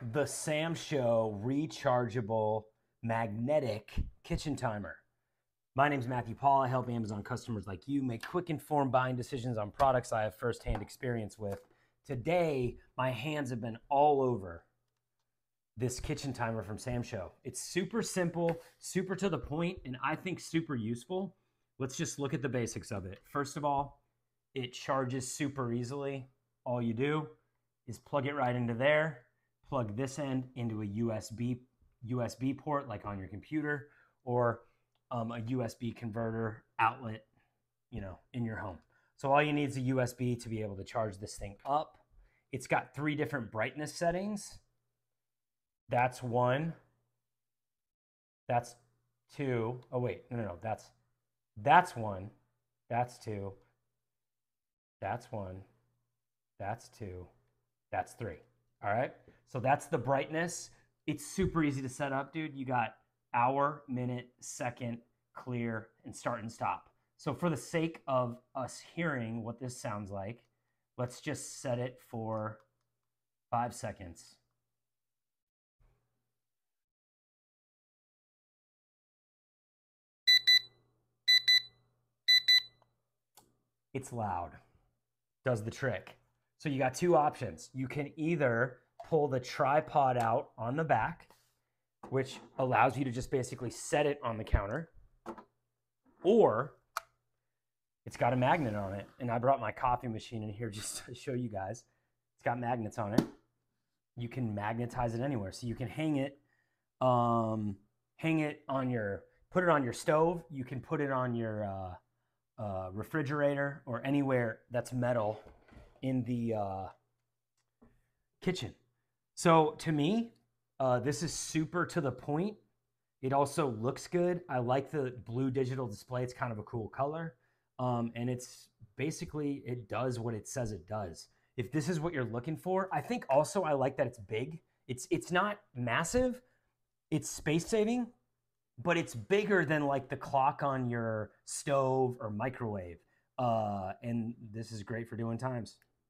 the Sam Show rechargeable magnetic kitchen timer. My name is Matthew Paul. I help Amazon customers like you make quick, informed buying decisions on products I have firsthand experience with. Today, my hands have been all over this kitchen timer from Sam Show. It's super simple, super to the point, and I think super useful. Let's just look at the basics of it. First of all, it charges super easily. All you do is plug it right into there, plug this end into a USB port like on your computer, or a USB converter outlet, in your home. So all you need is a USB to be able to charge this thing up. It's got 3 different brightness settings. That's 1. That's 2. Oh wait, no. That's 1. That's 2. That's 1. That's 2. That's 3. All right. So that's the brightness. It's super easy to set up, dude. You got hour, minute, second, clear, and start and stop. So for the sake of us hearing what this sounds like, let's just set it for 5 seconds. It's loud. Does the trick. So you got 2 options. You can either pull the tripod out on the back, which allows you to just basically set it on the counter, or it's got a magnet on it. And I brought my coffee machine in here just to show you guys. It's got magnets on it. You can magnetize it anywhere. So you can hang it on your, put it on your stove. You can put it on your refrigerator or anywhere that's metal in the kitchen. So to me, this is super to the point. It also looks good. I like the blue digital display. It's kind of a cool color. And it's basically, it does what it says it does. If this is what you're looking for, I think also I like that it's big. It's not massive. It's space saving, but it's bigger than like the clock on your stove or microwave. And this is great for doing times.